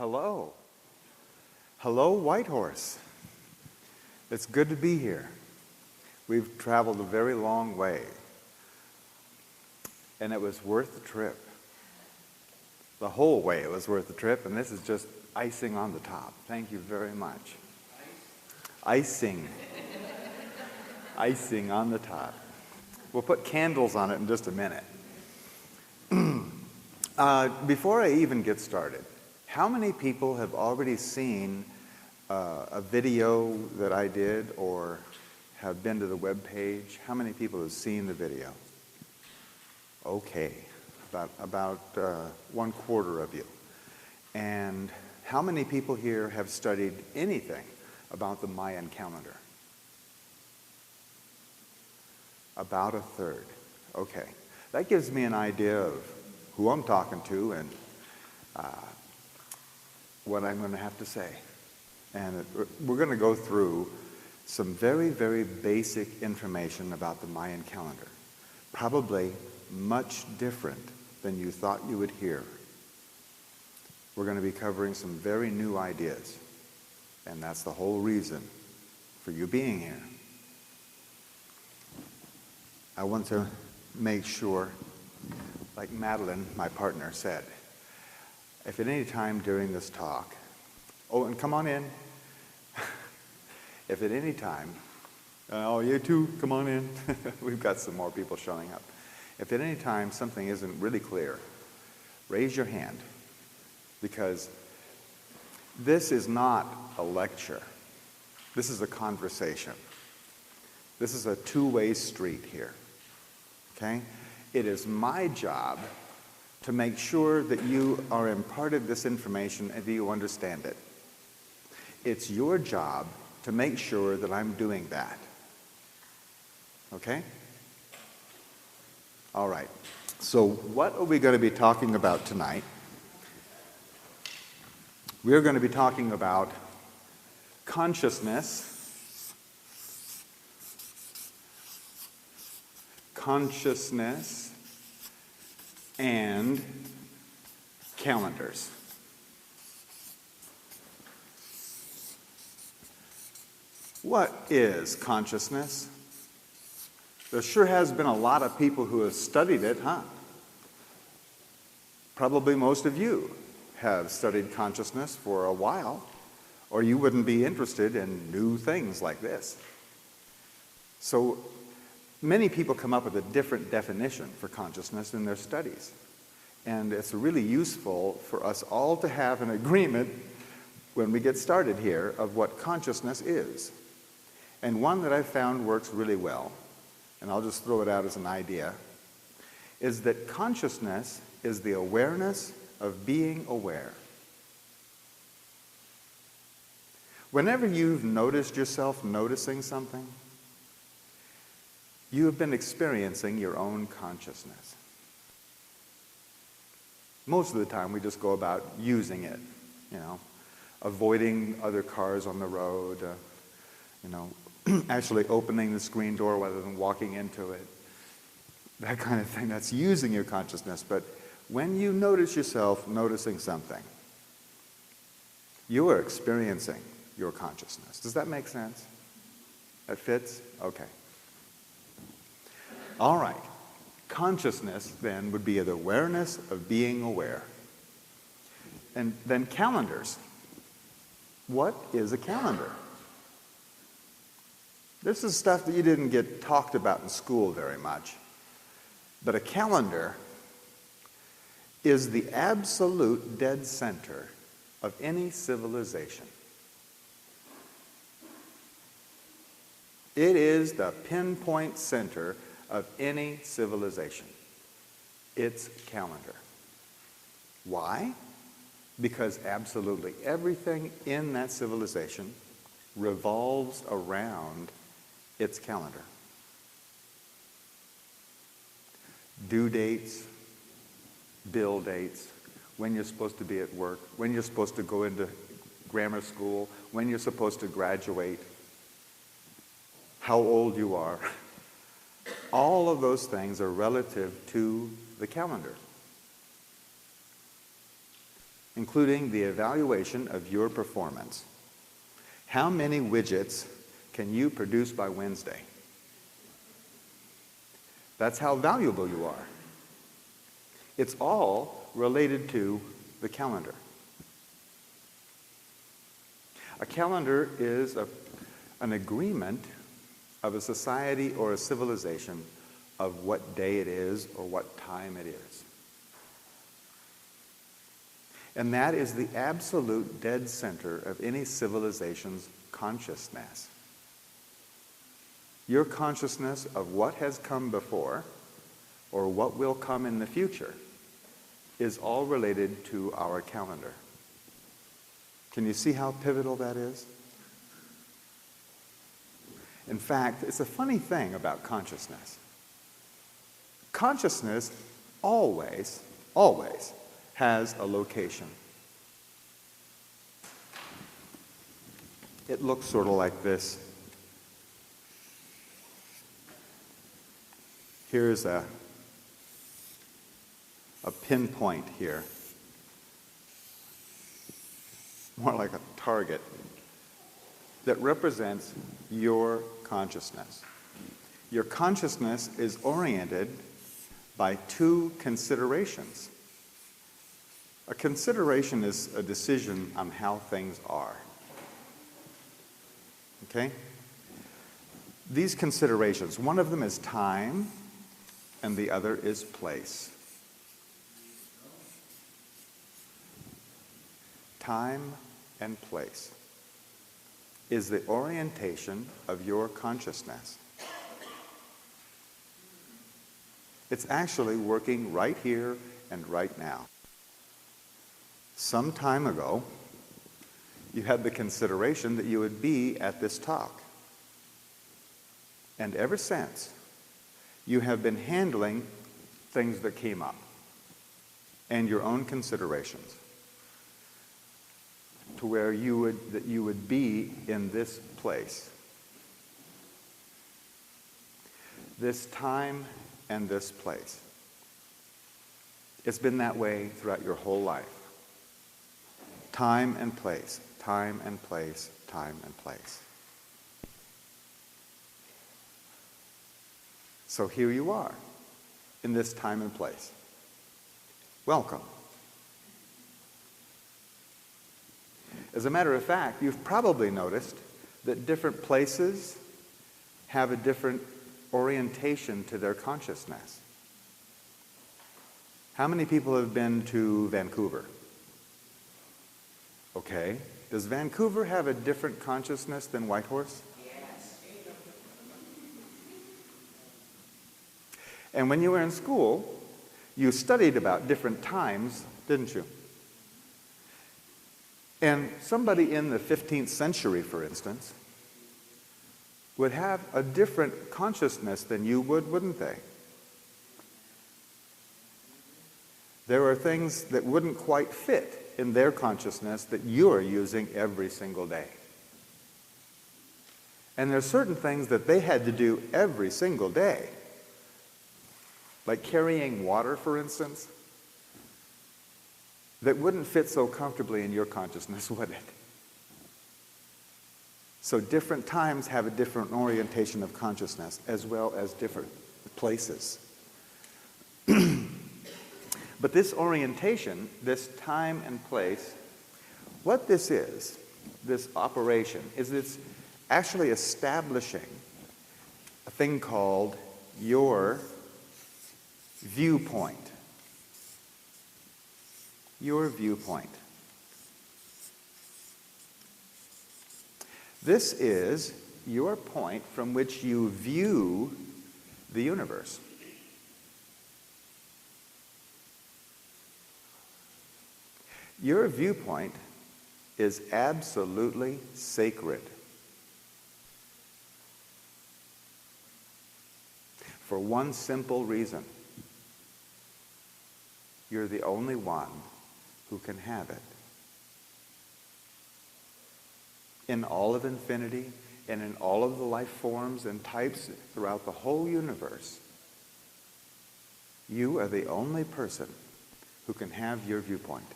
Hello. Hello, Whitehorse. It's good to be here. We've traveled a very long way, and it was worth the trip. The whole way it was worth the trip, and this is just icing on the top. Thank you very much. Icing. Icing on the top. We'll put candles on it in just a minute. Before I even get started, how many people have already seen a video that I did or have been to the web page? How many people have seen the video? Okay, about 1/4 of you. And how many people here have studied anything about the Mayan calendar? About 1/3. Okay, that gives me an idea of who I'm talking to and what I'm going to have to say. And we're going to go through some very, very basic information about the Mayan calendar. Probably much different than you thought you would hear. We're going to be covering some very new ideas. And that's the whole reason for you being here. I want to make sure, like Madeline, my partner, said, if at any time during this talk, oh, and come on in. If at any time, oh, you too, come on in. We've got some more people showing up. If at any time something isn't really clear, raise your hand, because this is not a lecture. This is a conversation. This is a two-way street here, okay? It is my job to make sure that you are imparted this information and that you understand it. It's your job to make sure that I'm doing that. Okay? All right. So what are we going to be talking about tonight? We're going to be talking about consciousness, and calendars. What is consciousness? There sure has been a lot of people who have studied it, huh? Probably most of you have studied consciousness for a while, or you wouldn't be interested in new things like this. So many people come up with a different definition for consciousness in their studies. And it's really useful for us all to have an agreement when we get started here of what consciousness is. And one that I've found works really well, and I'll just throw it out as an idea, is that consciousness is the awareness of being aware. Whenever you've noticed yourself noticing something, you have been experiencing your own consciousness. Most of the time we just go about using it, avoiding other cars on the road, actually opening the screen door rather than walking into it, that kind of thing. That's using your consciousness. But when you notice yourself noticing something, you are experiencing your consciousness. Does that make sense? That fits? Okay. All right. Consciousness, then, would be the awareness of being aware. And then calendars. What is a calendar? This is stuff that you didn't get talked about in school very much. But a calendar is the absolute dead center of any civilization. It is the pinpoint center of any civilization. It's calendar. Why? Because absolutely everything in that civilization revolves around its calendar. Due dates, bill dates, when you're supposed to be at work, when you're supposed to go into grammar school, when you're supposed to graduate, how old you are. All of those things are relative to the calendar. including the evaluation of your performance. How many widgets can you produce by Wednesday? That's how valuable you are. It's all related to the calendar. A calendar is an agreement of a society or a civilization of what day it is or what time it is. And that is the absolute dead center of any civilization's consciousness. Your consciousness of what has come before or what will come in the future is all related to our calendar. Can you see how pivotal that is? In fact, it's a funny thing about consciousness. Consciousness always has a location. It looks sort of like this. Here's a pinpoint here. More like a target that represents your consciousness. Your consciousness is oriented by two considerations. A consideration is a decision on how things are. Okay? These considerations, one of them is time, and the other is place. Time and place is the orientation of your consciousness. It's actually working right here and right now. Some time ago, you had the consideration that you would be at this talk. And ever since, you have been handling things that came up and your own considerations to where you would be in this place. This time and this place. It's been that way throughout your whole life. Time and place, time and place, time and place. So here you are, in this time and place. Welcome. As a matter of fact, you've probably noticed that different places have a different orientation to their consciousness. How many people have been to Vancouver? Okay. Does Vancouver have a different consciousness than Whitehorse? Yes. And when you were in school, you studied about different times, didn't you? And somebody in the 15th century, for instance, would have a different consciousness than you would, wouldn't they? There are things that wouldn't quite fit in their consciousness that you're using every single day. And there's certain things that they had to do every single day. Like carrying water, for instance, that wouldn't fit so comfortably in your consciousness, would it? So different times have a different orientation of consciousness, as well as different places. But this orientation, this time and place, what this is, this operation, is it's actually establishing a thing called your viewpoint. Your viewpoint. This is your point from which you view the universe. Your viewpoint is absolutely sacred. For one simple reason. You're the only one who can have it. In all of infinity and in all of the life forms and types throughout the whole universe, you are the only person who can have your viewpoint.